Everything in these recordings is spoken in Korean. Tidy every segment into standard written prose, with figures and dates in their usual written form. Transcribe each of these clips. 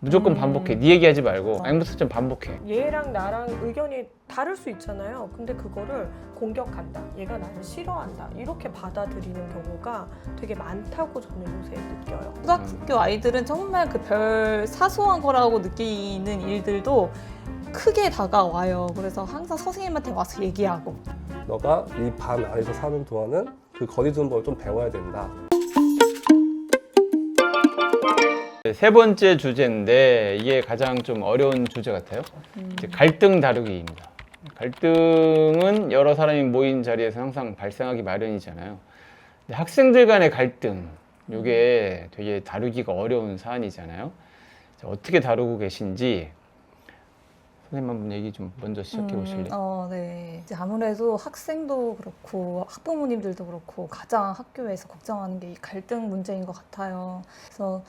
무조건 반복해. 네 얘기하지 말고 앵무새처럼 반복해. 얘랑 나랑 의견이 다를 수 있잖아요. 근데 그거를 공격한다. 얘가 나를 싫어한다. 이렇게 받아들이는 경우가 되게 많다고 저는 요새 느껴요. 초등학교 아이들은 정말 그 별 사소한 거라고 느끼는 일들도 크게 다가와요. 그래서 항상 선생님한테 와서 얘기하고. 너가 이 반 안에서 사는 동안은 그 거리 두는 법을 좀 배워야 된다. 세 번째 주제인데 이게 가장 좀 어려운 주제 같아요. 이제 갈등 다루기입니다. 갈등은 여러 사람이 모인 자리에서 항상 발생하기 마련이잖아요. 근데 학생들 간의 갈등, 이게 되게 다루기가 어려운 사안이잖아요. 자, 어떻게 다루고 계신지 선생님 한번 얘기 좀 먼저 시작해 보실래요? 네. 이제 아무래도 학생도 그렇고 학부모님들도 그렇고 가장 학교에서 걱정하는 게 이 갈등 문제인 것 같아요. 그래서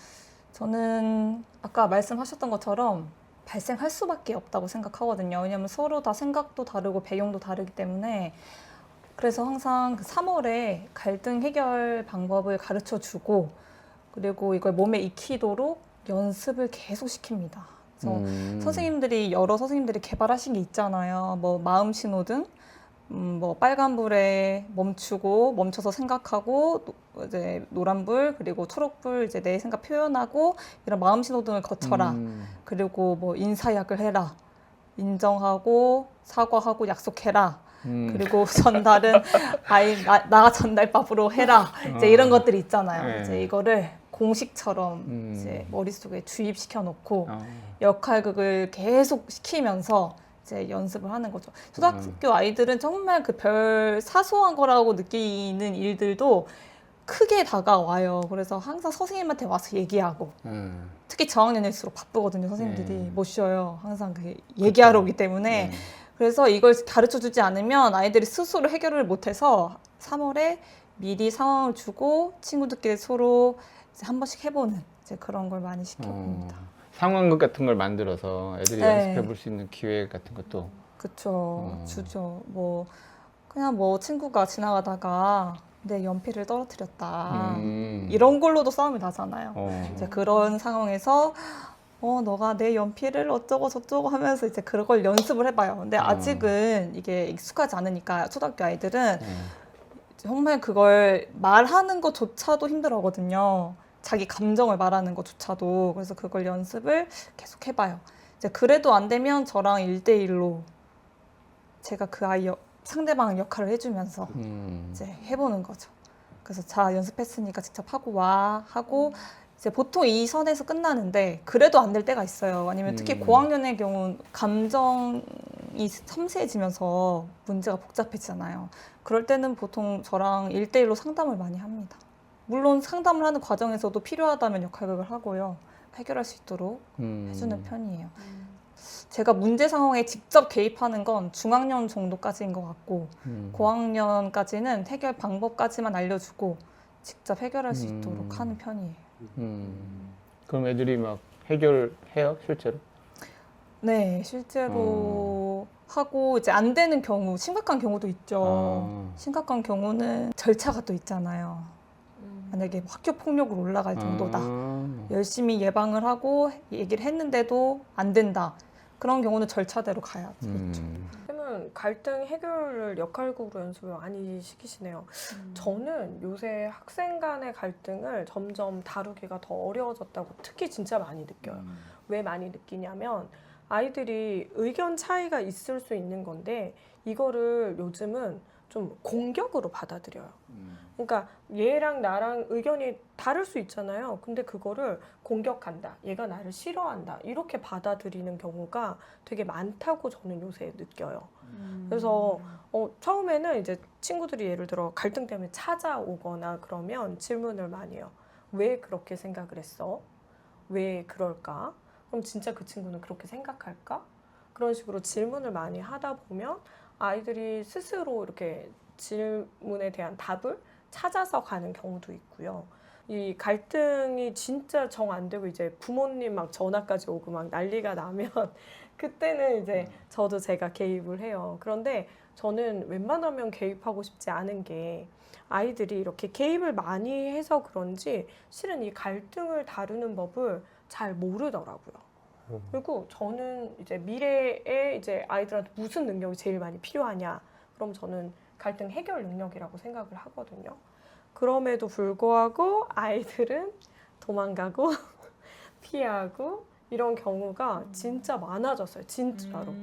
저는 아까 말씀하셨던 것처럼 발생할 수밖에 없다고 생각하거든요. 왜냐하면 서로 다 생각도 다르고 배경도 다르기 때문에. 그래서 항상 그 3월에 갈등 해결 방법을 가르쳐 주고 그리고 이걸 몸에 익히도록 연습을 계속 시킵니다. 그래서 여러 선생님들이 개발하신 게 있잖아요. 뭐 마음 신호등, 뭐 빨간불에 멈춰서 생각하고 이제 노란불 그리고 초록불 이제 내 생각 표현하고 이런 마음 신호등을 거쳐라. 그리고 뭐 인사약을 해라. 인정하고 사과하고 약속해라. 그리고 전달은 나 전달법으로 해라. 이제 이런 것들이 있잖아요. 네. 이제 이거를 공식처럼 이제 머릿속에 주입시켜 놓고 역할극을 계속 시키면서 이제 연습을 하는 거죠. 초등학교 아이들은 정말 그 별 사소한 거라고 느끼는 일들도 크게 다가와요. 그래서 항상 선생님한테 와서 얘기하고 특히 저학년일수록 바쁘거든요. 선생님들이 못 쉬어요. 항상 그 얘기하러 오기 때문에. 그래서 이걸 가르쳐 주지 않으면 아이들이 스스로 해결을 못해서 3월에 미리 상황을 주고 친구들끼리 서로 이제 한 번씩 해보는 이제 그런 걸 많이 시켜봅니다. 상황극 같은 걸 만들어서 애들이 네. 연습해 볼 수 있는 기회 같은 것도. 그쵸. 주죠. 뭐 그냥 뭐 친구가 지나가다가 내 연필을 떨어뜨렸다. 이런 걸로도 싸움이 나잖아요. 이제 그런 상황에서 너가 내 연필을 어쩌고 저쩌고 하면서 이제 그걸 연습을 해봐요. 근데 아직은 이게 익숙하지 않으니까 초등학교 아이들은 정말 그걸 말하는 것조차도 힘들어하거든요. 자기 감정을 말하는 것조차도. 그래서 그걸 연습을 계속 해봐요. 이제 그래도 안 되면 저랑 1대1로 제가 그 아이 상대방 역할을 해주면서 이제 해보는 거죠. 그래서 자, 연습했으니까 직접 하고 와 하고 이제 보통 이 선에서 끝나는데 그래도 안 될 때가 있어요. 아니면 특히 고학년의 경우는 감정이 섬세해지면서 문제가 복잡해지잖아요. 그럴 때는 보통 저랑 1대1로 상담을 많이 합니다. 물론 상담을 하는 과정에서도 필요하다면 역할극을 하고요. 해결할 수 있도록 해주는 편이에요. 제가 문제 상황에 직접 개입하는 건 중학년 정도까지인 것 같고 고학년까지는 해결 방법까지만 알려주고 직접 해결할 수 있도록 하는 편이에요. 그럼 애들이 막 해결해요, 실제로? 네, 실제로 하고 이제 안 되는 경우, 심각한 경우도 있죠. 심각한 경우는 절차가 또 있잖아요. 만약에 학교 폭력으로 올라갈 정도다. 열심히 예방을 하고 얘기를 했는데도 안 된다. 그런 경우는 절차대로 가야죠. 쌤은 갈등 해결을 역할극으로 연습을 많이 시키시네요. 저는 요새 학생 간의 갈등을 점점 다루기가 더 어려워졌다고 특히 진짜 많이 느껴요. 왜 많이 느끼냐면 아이들이 의견 차이가 있을 수 있는 건데 이거를 요즘은 좀 공격으로 받아들여요. 그러니까 얘랑 나랑 의견이 다를 수 있잖아요. 근데 그거를 공격한다. 얘가 나를 싫어한다. 이렇게 받아들이는 경우가 되게 많다고 저는 요새 느껴요. 그래서 처음에는 이제 친구들이 예를 들어 갈등 때문에 찾아오거나 그러면 질문을 많이 해요. 왜 그렇게 생각을 했어? 왜 그럴까? 그럼 진짜 그 친구는 그렇게 생각할까? 그런 식으로 질문을 많이 하다 보면 아이들이 스스로 이렇게 질문에 대한 답을 찾아서 가는 경우도 있고요. 이 갈등이 진짜 정 안 되고 이제 부모님 막 전화까지 오고 막 난리가 나면 그때는 이제 저도 제가 개입을 해요. 그런데 저는 웬만하면 개입하고 싶지 않은 게 아이들이 이렇게 개입을 많이 해서 그런지 실은 이 갈등을 다루는 법을 잘 모르더라고요. 그리고 저는 이제 미래에 이제 아이들한테 무슨 능력이 제일 많이 필요하냐? 그럼 저는 갈등 해결 능력이라고 생각을 하거든요. 그럼에도 불구하고 아이들은 도망가고 피하고 이런 경우가 진짜 많아졌어요. 진짜로.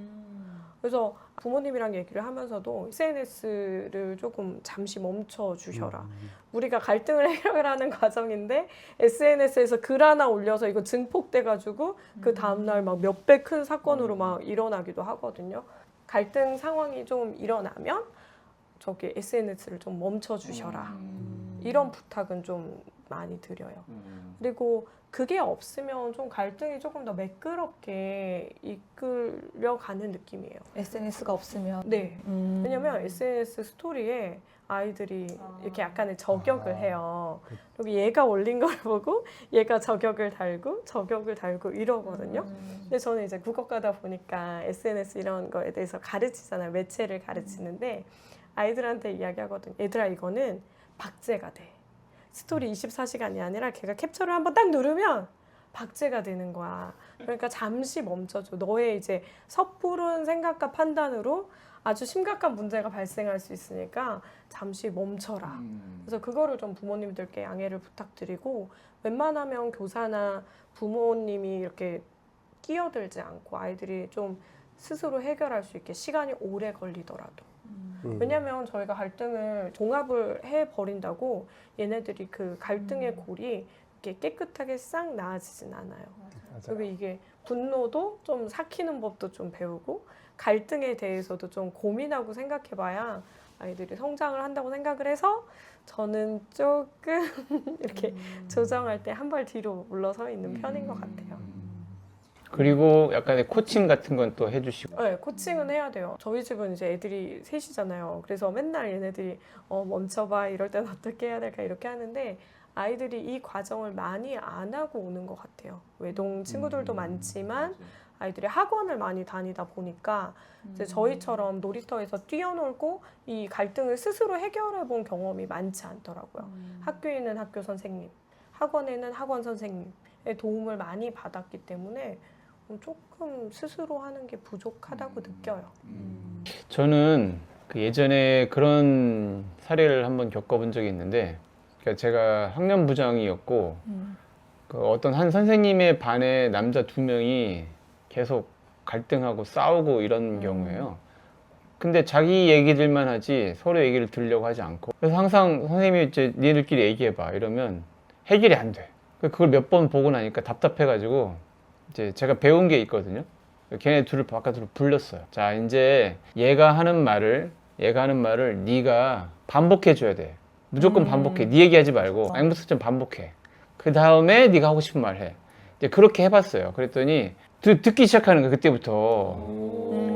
그래서 부모님이랑 얘기를 하면서도 SNS를 조금 잠시 멈춰 주셔라. 우리가 갈등을 해결하는 과정인데 SNS에서 글 하나 올려서 이거 증폭돼가지고 그 다음날 막 몇 배 큰 사건으로 막 일어나기도 하거든요. 갈등 상황이 좀 일어나면 저기 SNS를 좀 멈춰 주셔라. 이런 부탁은 좀 많이 드려요. 그리고 그게 없으면 좀 갈등이 조금 더 매끄럽게 이끌려가는 느낌이에요. SNS가 없으면 네. 왜냐면 SNS 스토리에 아이들이 이렇게 약간의 저격을 해요. 여기 얘가 올린 걸 보고 얘가 저격을 달고 이러거든요. 근데 저는 이제 국어과다 보니까 SNS 이런 거에 대해서 가르치잖아요. 매체를 가르치는데 아이들한테 이야기하거든요. 얘들아 이거는 박제가 돼. 스토리 24시간이 아니라 걔가 캡처를 한번 딱 누르면 박제가 되는 거야. 그러니까 잠시 멈춰줘. 너의 이제 섣부른 생각과 판단으로 아주 심각한 문제가 발생할 수 있으니까 잠시 멈춰라. 그래서 그거를 좀 부모님들께 양해를 부탁드리고 웬만하면 교사나 부모님이 이렇게 끼어들지 않고 아이들이 좀 스스로 해결할 수 있게 시간이 오래 걸리더라도. 왜냐면 저희가 갈등을 종합을 해버린다고 얘네들이 그 갈등의 골이 이렇게 깨끗하게 싹 나아지진 않아요. 그리고 이게 분노도 좀 삭히는 법도 좀 배우고 갈등에 대해서도 좀 고민하고 생각해봐야 아이들이 성장을 한다고 생각을 해서 저는 조금 이렇게 조정할 때 한 발 뒤로 물러서 있는 편인 것 같아요. 그리고 약간의 코칭 같은 건 또 해주시고. 네, 코칭은 해야 돼요. 저희 집은 이제 애들이 셋이잖아요. 그래서 맨날 얘네들이 멈춰봐 이럴 땐 어떻게 해야 될까 이렇게 하는데 아이들이 이 과정을 많이 안 하고 오는 것 같아요. 외동 친구들도 많지만 아이들이 학원을 많이 다니다 보니까 이제 저희처럼 놀이터에서 뛰어놀고 이 갈등을 스스로 해결해 본 경험이 많지 않더라고요. 학교에는 학교 선생님, 학원에는 학원 선생님의 도움을 많이 받았기 때문에 조금 스스로 하는 게 부족하다고 느껴요. 저는 그 예전에 그런 사례를 한번 겪어본 적이 있는데, 그러니까 제가 학년부장이었고 그 어떤 한 선생님의 반에 남자 2명이 계속 갈등하고 싸우고 이런 경우예요. 근데 자기 얘기들만 하지 서로 얘기를 들으려고 하지 않고, 그래서 항상 선생님이 이제 니네들끼리 얘기해봐 이러면 해결이 안 돼. 그걸 몇 번 보고 나니까 답답해가지고 이제 제가 배운 게 있거든요. 걔네 둘을 바깥으로 불렀어요. 자, 이제 얘가 하는 말을 네가 반복해 줘야 돼. 무조건 반복해. 네 얘기하지 말고 앵무새처럼 반복해. 그 다음에 네가 하고 싶은 말 해. 이제 그렇게 해봤어요. 그랬더니 듣기 시작하는 거야. 그때부터.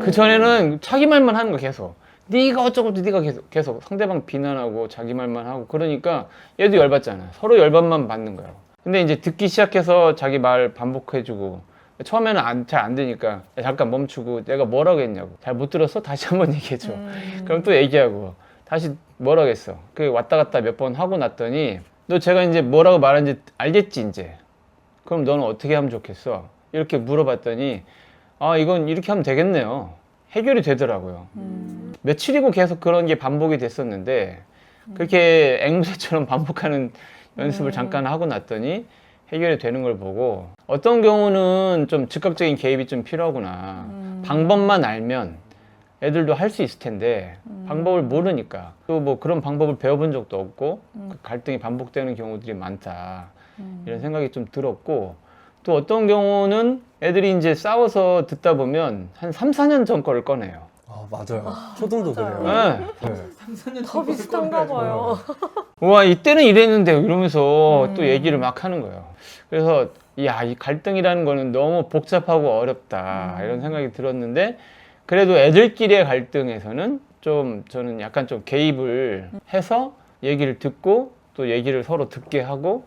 그 전에는 자기 말만 하는 거 계속. 네가 어쩌고 네가 계속 상대방 비난하고 자기 말만 하고, 그러니까 얘도 열받잖아. 서로 열받만 받는 거예요. 근데 이제 듣기 시작해서 자기 말 반복해주고, 처음에는 잘 안 되니까 야, 잠깐 멈추고 내가 뭐라고 했냐고. 잘 못 들었어? 다시 한번 얘기해줘. 그럼 또 얘기하고 다시 뭐라고 했어. 그 왔다 갔다 몇 번 하고 났더니 너 제가 이제 뭐라고 말하는지 알겠지 이제. 그럼 너는 어떻게 하면 좋겠어? 이렇게 물어봤더니 아, 이건 이렇게 하면 되겠네요. 해결이 되더라고요. 며칠이고 계속 그런 게 반복이 됐었는데 그렇게 앵무새처럼 반복하는 연습을 잠깐 하고 났더니 해결이 되는 걸 보고, 어떤 경우는 좀 즉각적인 개입이 좀 필요하구나. 방법만 알면 애들도 할 수 있을 텐데 방법을 모르니까, 또 뭐 그런 방법을 배워본 적도 없고 그 갈등이 반복되는 경우들이 많다. 이런 생각이 좀 들었고, 또 어떤 경우는 애들이 이제 싸워서 듣다 보면 한 3, 4년 전 거를 꺼내요. 아, 맞아요. 초등도 맞아요. 그래요. 네. 네. 더 비슷한가 봐요. 와, 이때는 이랬는데 이러면서 또 얘기를 막 하는 거예요. 그래서 야, 이 갈등이라는 거는 너무 복잡하고 어렵다 이런 생각이 들었는데, 그래도 애들끼리의 갈등에서는 좀 저는 약간 좀 개입을 해서 얘기를 듣고 또 얘기를 서로 듣게 하고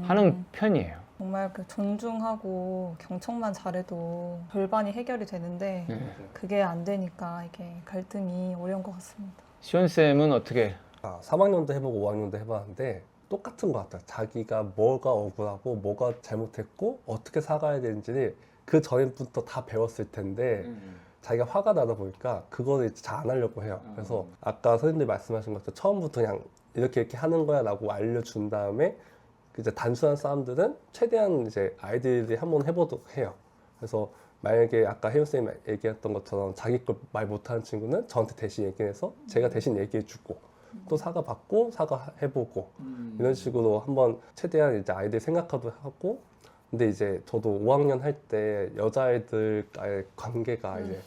하는 편이에요. 정말 그 존중하고 경청만 잘해도 절반이 해결이 되는데 네. 그게 안 되니까 이게 갈등이 어려운 것 같습니다. 시온쌤은 어떻게? 3학년도 해보고 5학년도 해봤는데 똑같은 것 같아요. 자기가 뭐가 억울하고 뭐가 잘못했고 어떻게 사과해야 되는지를 그 전부터 다 배웠을 텐데 자기가 화가 나다 보니까 그거를 잘 안 하려고 해요. 그래서 아까 선생님들 말씀하신 것처럼 처음부터 그냥 이렇게 하는 거야 라고 알려준 다음에 이제 단순한 싸움들은 최대한 이제 아이들이 한번 해보도록 해요. 그래서 만약에 아까 혜윤 쌤이 얘기했던 것처럼 자기 걸 말 못하는 친구는 저한테 대신 얘기해서 제가 대신 얘기해주고 또 사과받고 사과해보고 이런 식으로 한번 최대한 이제 아이들 생각하도 하고. 근데 이제 저도 5학년 할 때 여자아이들과의 관계가 이제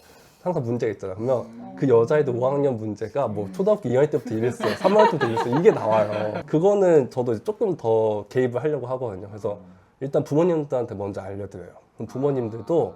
항상 문제가 있잖아요. 그러면 그 여자애들 5학년 문제가 뭐 초등학교 2학년 때부터 이랬어요. 3학년 때부터 이랬어요. 이게 나와요. 그거는 저도 이제 조금 더 개입을 하려고 하거든요. 그래서 일단 부모님들한테 먼저 알려드려요. 그럼 부모님들도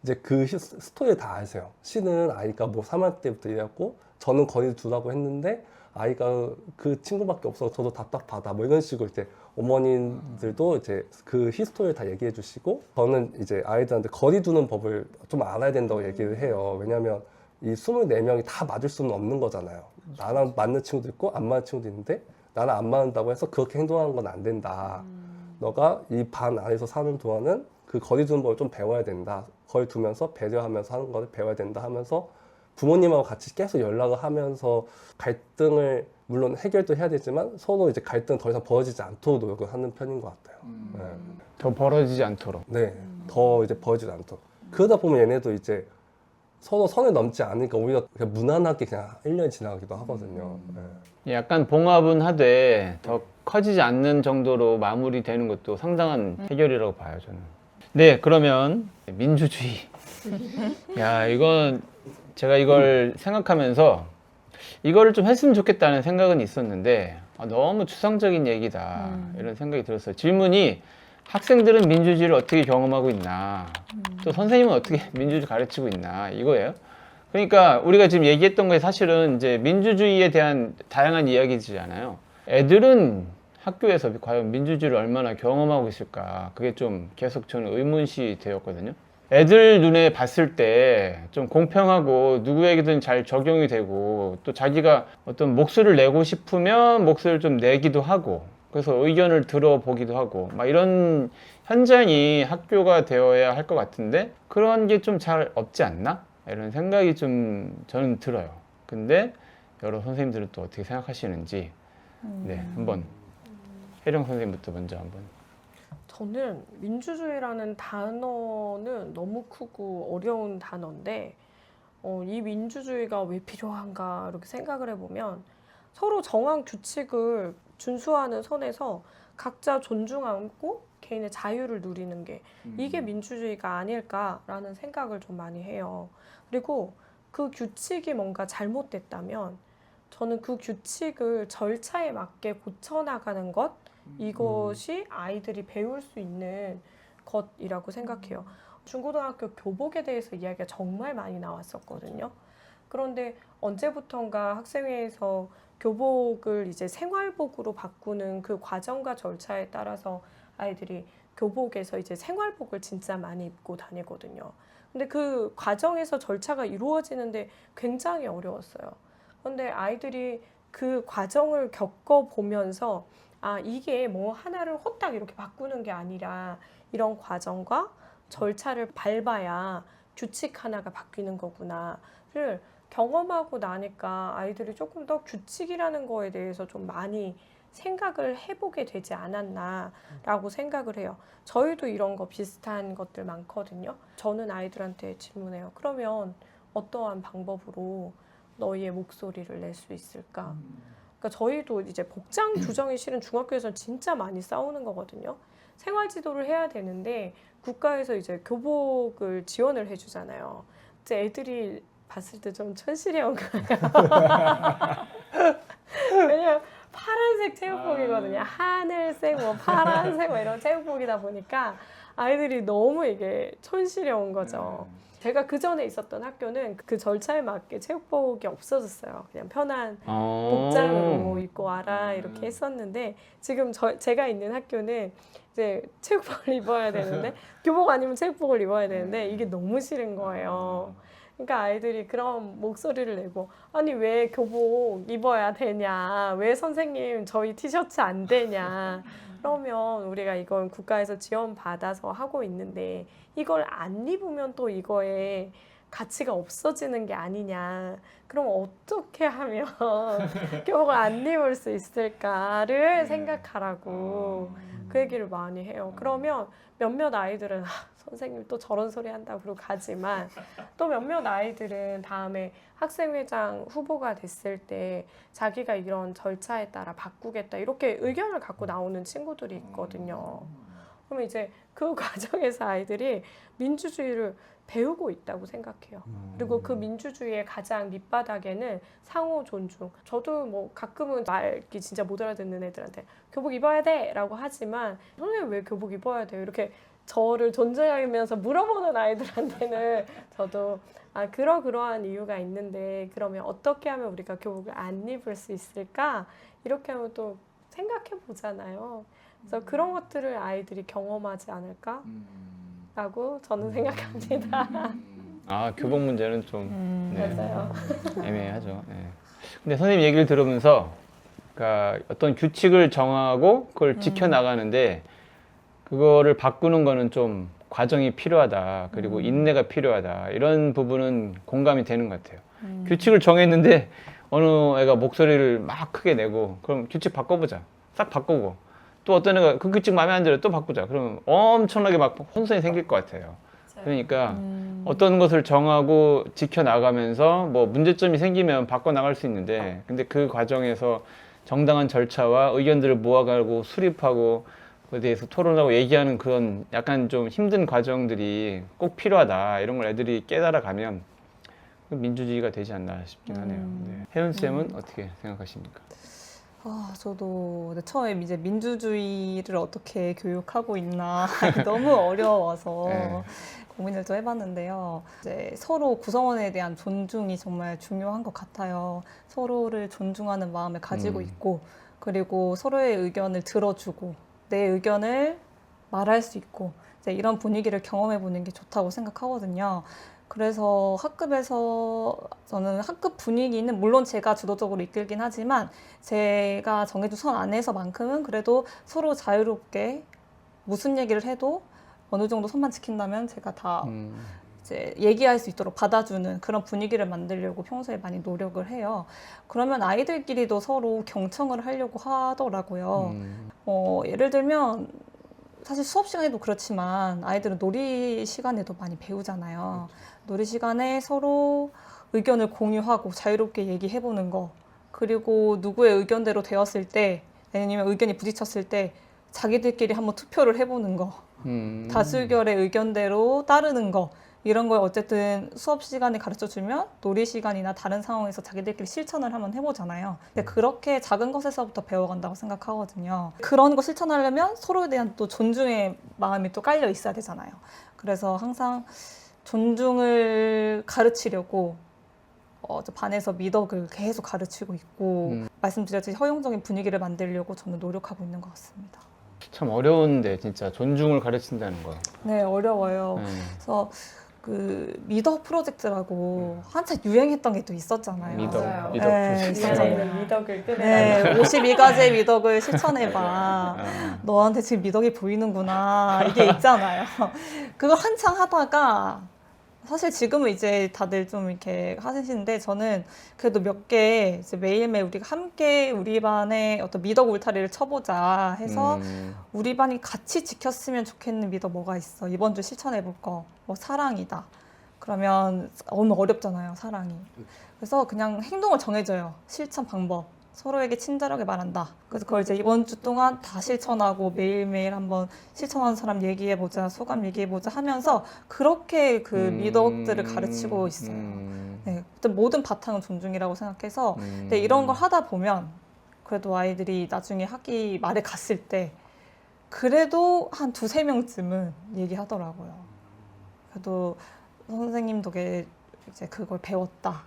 이제 그 스토리를 다 아세요. 씨는 아이가 뭐 3학년 때부터 이랬고 저는 거리 두라고 했는데 아이가 그 친구밖에 없어서 저도 답답하다 뭐 이런 식으로 이제 어머님들도 이제 그 히스토리를 다 얘기해 주시고 저는 이제 아이들한테 거리 두는 법을 좀 알아야 된다고 얘기를 해요. 왜냐하면 이 24명이 다 맞을 수는 없는 거잖아요. 나랑 맞는 친구도 있고 안 맞는 친구도 있는데 나랑 안 맞는다고 해서 그렇게 행동하는 건 안 된다. 너가 이 반 안에서 사는 동안은 그 거리 두는 법을 좀 배워야 된다. 거리 두면서 배려하면서 하는 거를 배워야 된다 하면서 부모님하고 같이 계속 연락을 하면서 갈등을 물론 해결도 해야 되지만 서로 이제 갈등 더 이상 벌어지지 않도록 노력을 하는 편인 것 같아요. 더 벌어지지 않도록. 네, 더 이제 벌어지지 않도록. 그러다 보면 얘네도 이제 서로 선을 넘지 않으니까 오히려 그냥 무난하게 그냥 1년이 지나가기도 하거든요. 네. 약간 봉합은 하되 더 커지지 않는 정도로 마무리되는 것도 상당한 해결이라고 봐요, 저는. 네, 그러면 민주주의. 야, 이건 제가 이걸 생각하면서 이거를 좀 했으면 좋겠다는 생각은 있었는데 너무 추상적인 얘기다 이런 생각이 들었어요. 질문이 학생들은 민주주의를 어떻게 경험하고 있나, 또 선생님은 어떻게 민주주의 가르치고 있나 이거예요. 그러니까 우리가 지금 얘기했던 거에 사실은 이제 민주주의에 대한 다양한 이야기잖아요. 애들은 학교에서 과연 민주주의를 얼마나 경험하고 있을까, 그게 좀 계속 저는 의문시 되었거든요. 애들 눈에 봤을 때 좀 공평하고 누구에게든 잘 적용이 되고 또 자기가 어떤 목소리를 내고 싶으면 목소리를 좀 내기도 하고 그래서 의견을 들어보기도 하고 막 이런 현장이 학교가 되어야 할 것 같은데 그런 게 좀 잘 없지 않나? 이런 생각이 좀 저는 들어요. 근데 여러 선생님들은 또 어떻게 생각하시는지 네, 한번 혜령 선생님부터 먼저 한번. 저는 민주주의라는 단어는 너무 크고 어려운 단어인데 이 민주주의가 왜 필요한가 이렇게 생각을 해보면 서로 정한 규칙을 준수하는 선에서 각자 존중하고 개인의 자유를 누리는 게 이게 민주주의가 아닐까라는 생각을 좀 많이 해요. 그리고 그 규칙이 뭔가 잘못됐다면 저는 그 규칙을 절차에 맞게 고쳐나가는 것, 이것이 아이들이 배울 수 있는 것이라고 생각해요. 중고등학교 교복에 대해서 이야기가 정말 많이 나왔었거든요. 그런데 언제부턴가 학생회에서 교복을 이제 생활복으로 바꾸는 그 과정과 절차에 따라서 아이들이 교복에서 이제 생활복을 진짜 많이 입고 다니거든요. 근데 그 과정에서 절차가 이루어지는데 굉장히 어려웠어요. 그런데 아이들이 그 과정을 겪어보면서 아, 이게 뭐 하나를 호딱 이렇게 바꾸는 게 아니라 이런 과정과 절차를 밟아야 규칙 하나가 바뀌는 거구나를 경험하고 나니까 아이들이 조금 더 규칙이라는 거에 대해서 좀 많이 생각을 해보게 되지 않았나라고 생각을 해요. 저희도 이런 거 비슷한 것들 많거든요. 저는 아이들한테 질문해요. 그러면 어떠한 방법으로 너희의 목소리를 낼 수 있을까? 그러니까 저희도 이제 복장 규정이 실은 중학교에서는 진짜 많이 싸우는 거거든요. 생활 지도를 해야 되는데 국가에서 이제 교복을 지원을 해주잖아요. 이제 애들이 봤을 때 좀 천실해온 거예요. 왜냐면 파란색 체육복이거든요. 하늘색, 뭐 파란색, 뭐 이런 체육복이다 보니까 아이들이 너무 이게 촌스러운 거죠. 제가 그 전에 있었던 학교는 그 절차에 맞게 체육복이 없어졌어요. 그냥 편한 복장으로 입고 와라 이렇게 했었는데 지금 제가 있는 학교는 이제 체육복을 입어야 되는데 교복 아니면 체육복을 입어야 되는데 이게 너무 싫은 거예요. 그러니까 아이들이 그런 목소리를 내고 아니 왜 교복 입어야 되냐? 왜 선생님 저희 티셔츠 안 되냐? 그러면 우리가 이걸 국가에서 지원받아서 하고 있는데 이걸 안 입으면 또 이거에 가치가 없어지는 게 아니냐. 그럼 어떻게 하면 교복을 안 입을 수 있을까를 생각하라고 그 얘기를 많이 해요. 그러면 몇몇 아이들은 선생님 또 저런 소리 한다고 그러고 가지만 또 몇몇 아이들은 다음에 학생회장 후보가 됐을 때 자기가 이런 절차에 따라 바꾸겠다 이렇게 의견을 갖고 나오는 친구들이 있거든요. 그러면 이제 그 과정에서 아이들이 민주주의를 배우고 있다고 생각해요. 그리고 그 민주주의의 가장 밑바닥에는 상호 존중. 저도 뭐 가끔은 말기 진짜 못 알아듣는 애들한테 교복 입어야 돼! 라고 하지만 선생님 왜 교복 입어야 돼요? 이렇게 저를 존재하면서 물어보는 아이들한테는 저도 그러한 이유가 있는데 그러면 어떻게 하면 우리가 교복을 안 입을 수 있을까? 이렇게 하면 또 생각해 보잖아요. 그래서 그런 것들을 아이들이 경험하지 않을까? 라고 저는 생각합니다. 교복 문제는 좀 네, 맞아요. 애매하죠. 네. 근데 선생님 얘기를 들으면서 그러니까 어떤 규칙을 정하고 그걸 지켜나가는데 그거를 바꾸는 거는 좀 과정이 필요하다. 그리고 인내가 필요하다. 이런 부분은 공감이 되는 것 같아요. 규칙을 정했는데 어느 애가 목소리를 막 크게 내고 그럼 규칙 바꿔보자. 싹 바꾸고 또 어떤 애가 그 규칙 마음에 안 들어 또 바꾸자. 그러면 엄청나게 막 혼선이 생길 것 같아요. 그러니까 어떤 것을 정하고 지켜나가면서 뭐 문제점이 생기면 바꿔나갈 수 있는데 근데 그 과정에서 정당한 절차와 의견들을 모아가고 수립하고 그에 대해서 토론하고 얘기하는 그런 약간 좀 힘든 과정들이 꼭 필요하다. 이런 걸 애들이 깨달아가면 민주주의가 되지 않나 싶긴 하네요. 네. 혜은쌤은 어떻게 생각하십니까? 저도 처음에 이제 민주주의를 어떻게 교육하고 있나 너무 어려워서 네. 고민을 좀 해봤는데요. 이제 서로 구성원에 대한 존중이 정말 중요한 것 같아요. 서로를 존중하는 마음을 가지고 있고 그리고 서로의 의견을 들어주고 내 의견을 말할 수 있고 이제 이런 분위기를 경험해 보는 게 좋다고 생각하거든요. 그래서 학급에서 저는 학급 분위기는 물론 제가 주도적으로 이끌긴 하지만 제가 정해준 선 안에서만큼은 그래도 서로 자유롭게 무슨 얘기를 해도 어느 정도 선만 지킨다면 제가 다 이제 얘기할 수 있도록 받아주는 그런 분위기를 만들려고 평소에 많이 노력을 해요. 그러면 아이들끼리도 서로 경청을 하려고 하더라고요. 예를 들면 사실 수업 시간에도 그렇지만 아이들은 놀이 시간에도 많이 배우잖아요. 놀이 시간에 서로 의견을 공유하고 자유롭게 얘기해보는 거 그리고 누구의 의견대로 되었을 때 아니면 의견이 부딪혔을 때 자기들끼리 한번 투표를 해보는 거 다수결의 의견대로 따르는 거 이런 걸 어쨌든 수업 시간에 가르쳐주면 놀이 시간이나 다른 상황에서 자기들끼리 실천을 한번 해보잖아요. 근데 그렇게 작은 것에서부터 배워간다고 생각하거든요. 그런 거 실천하려면 서로에 대한 또 존중의 마음이 또 깔려 있어야 되잖아요. 그래서 항상 존중을 가르치려고 저 반에서 미덕을 계속 가르치고 있고 말씀드렸듯이 허용적인 분위기를 만들려고 저는 노력하고 있는 것 같습니다. 참 어려운데 진짜 존중을 가르친다는 거. 네, 어려워요. 그래서 그 미덕 프로젝트라고 한참 유행했던 게 또 있었잖아요. 미덕 맞아요. 네, 있었잖아요. 미덕을 끄내. 네, 52가지의 미덕을 실천해봐. 너한테 지금 미덕이 보이는구나. 이게 있잖아요. 그걸 한창 하다가 사실 지금은 이제 다들 좀 이렇게 하시는데 저는 그래도 몇 개 매일매일 우리가 함께 우리 반의 어떤 미덕 울타리를 쳐보자 해서 우리 반이 같이 지켰으면 좋겠는 미덕 뭐가 있어. 이번 주 실천해볼 거. 뭐 사랑이다. 그러면 너무 어렵잖아요, 사랑이. 그래서 그냥 행동을 정해줘요. 실천 방법. 서로에게 친절하게 말한다. 그래서 그걸 이제 이번 주 동안 다 실천하고 매일매일 한번 실천하는 사람 얘기해보자, 소감 얘기해보자 하면서 그렇게 그 미덕들을 가르치고 있어요. 네, 모든 바탕은 존중이라고 생각해서 근데 이런 걸 하다 보면 그래도 아이들이 나중에 학기 말에 갔을 때 그래도 한 2-3명쯤은 얘기하더라고요. 그래도 선생님 덕에 이제 그걸 배웠다.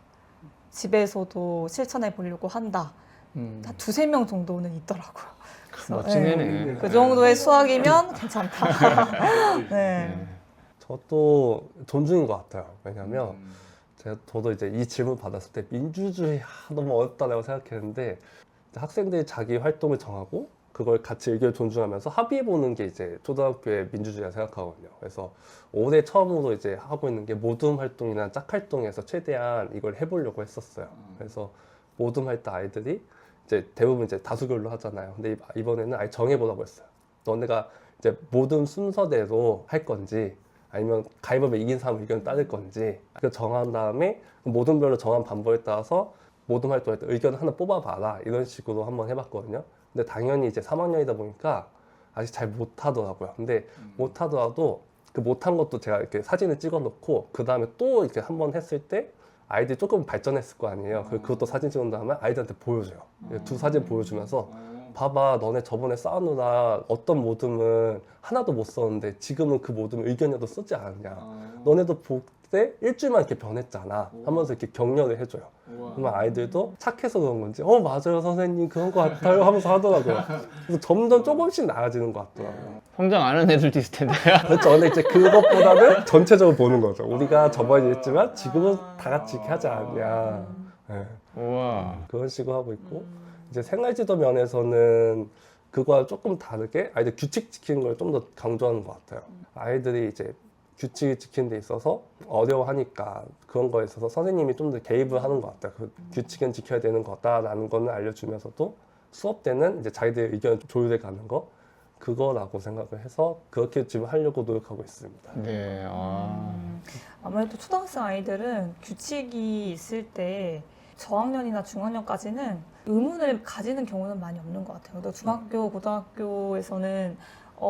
집에서도 실천해 보려고 한다. 한 2-3명 정도는 있더라고요. 멋진 애네. 네, 그 정도의 수학이면 괜찮다. 네. 저도 존중인 것 같아요. 왜냐하면 저도 이제 이 질문 받았을 때 민주주의 너무 어렵다라고 생각했는데 이제 학생들이 자기 활동을 정하고 그걸 같이 의견을 존중하면서 합의해보는 게 이제 초등학교의 민주주의라 생각하거든요. 그래서 올해 처음으로 이제 하고 있는 게 모둠 활동이나 짝 활동에서 최대한 이걸 해보려고 했었어요. 그래서 모둠 할 때 아이들이 이제 대부분 이제 다수결로 하잖아요. 근데 이번에는 아예 정해보라고 했어요. 너네가 이제 모둠 순서대로 할 건지 아니면 가위바위보 이긴 사람 의견 따를 건지 그 정한 다음에 모둠별로 정한 반복에 따라서 모둠 활동할 때 의견을 하나 뽑아봐라 이런 식으로 한번 해봤거든요. 근데 당연히 이제 3학년이다 보니까 아직 잘 못하더라고요. 근데 못하더라도 그 못한 것도 제가 이렇게 사진을 찍어 놓고 그 다음에 또 이렇게 한번 했을 때 아이들이 조금 발전했을 거 아니에요. 그것도 사진 찍은 다음에 아이들한테 보여줘요. 두 사진 보여주면서 봐봐 너네 저번에 싸우느라 어떤 모둠은 하나도 못 썼는데 지금은 그 모둠 의견이라도 쓰지 않았냐. 너네도 볼 때 일주일만 이렇게 변했잖아 하면서 이렇게 격려를 해줘요. 그러면 아이들도 착해서 그런 건지 맞아요 선생님 그런 거 같아요 하면서 하더라고요. 그래서 점점 조금씩 나아지는 것 같더라고요. 성장 안 하는 애들도 있을 텐데요. 그렇죠. 근데 이제 그것보다는 전체적으로 보는 거죠. 우리가 저번에 했지만 지금은 다 같이 이렇게 하지 않냐. 네. 우와. 그런 식으로 하고 있고 이제 생활지도 면에서는 그거와 조금 다르게 아이들 규칙 지키는 걸 좀 더 강조하는 것 같아요. 아이들이 이제 규칙 지키는 데 있어서 어려워하니까 그런 거에 있어서 선생님이 좀 더 개입을 하는 것 같아요. 그 규칙은 지켜야 되는 거다라는 거는 알려주면서도 수업 때는 이제 자기들의 의견을 조율해 가는 거 그거라고 생각을 해서 그렇게 지금 하려고 노력하고 있습니다. 네. 아무래도 초등학생 아이들은 규칙이 있을 때 저학년이나 중학년까지는 의문을 가지는 경우는 많이 없는 것 같아요. 또 중학교, 고등학교에서는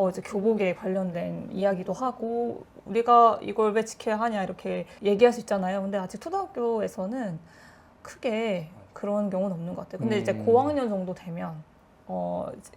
이제 교복에 관련된 이야기도 하고 우리가 이걸 왜 지켜야 하냐 이렇게 얘기할 수 있잖아요. 근데 아직 초등학교에서는 크게 그런 경우는 없는 것 같아요. 근데 이제 고학년 정도 되면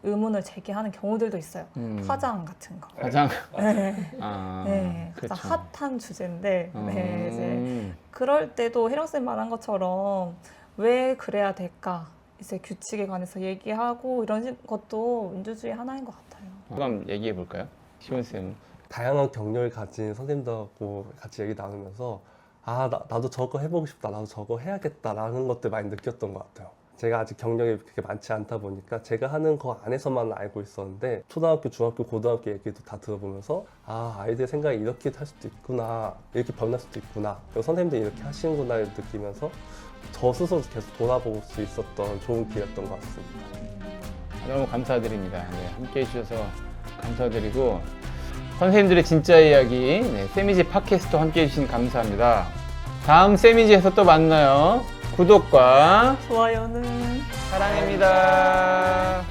의문을 제기하는 경우들도 있어요. 화장 같은 거. 화장. 네. 네. 가장 그렇죠. 핫한 주제인데 네, 이제 그럴 때도 혜령쌤 말한 것처럼 왜 그래야 될까? 이제 규칙에 관해서 얘기하고 이런 것도 민주주의 하나인 것 같아요. 그럼 얘기해 볼까요? 시원 쌤. 다양한 경력을 가진 선생님들하고 같이 얘기 나누면서 나도 저거 해보고 싶다, 나도 저거 해야겠다라는 것들 많이 느꼈던 것 같아요. 제가 아직 경력이 그렇게 많지 않다 보니까 제가 하는 거 안에서만 알고 있었는데 초등학교, 중학교, 고등학교 얘기도 다 들어보면서 아이들 생각이 이렇게 할 수도 있구나, 이렇게 변할 수도 있구나, 그리고 선생님들이 이렇게 하시는구나를 느끼면서 저 스스로 계속 돌아볼 수 있었던 좋은 기회였던 것 같습니다. 너무 감사드립니다. 네, 함께 해주셔서 감사드리고 선생님들의 진짜 이야기 세미지 팟캐스트 함께 해주신 감사합니다. 다음 세미지에서 또 만나요. 구독과 좋아요는 사랑입니다.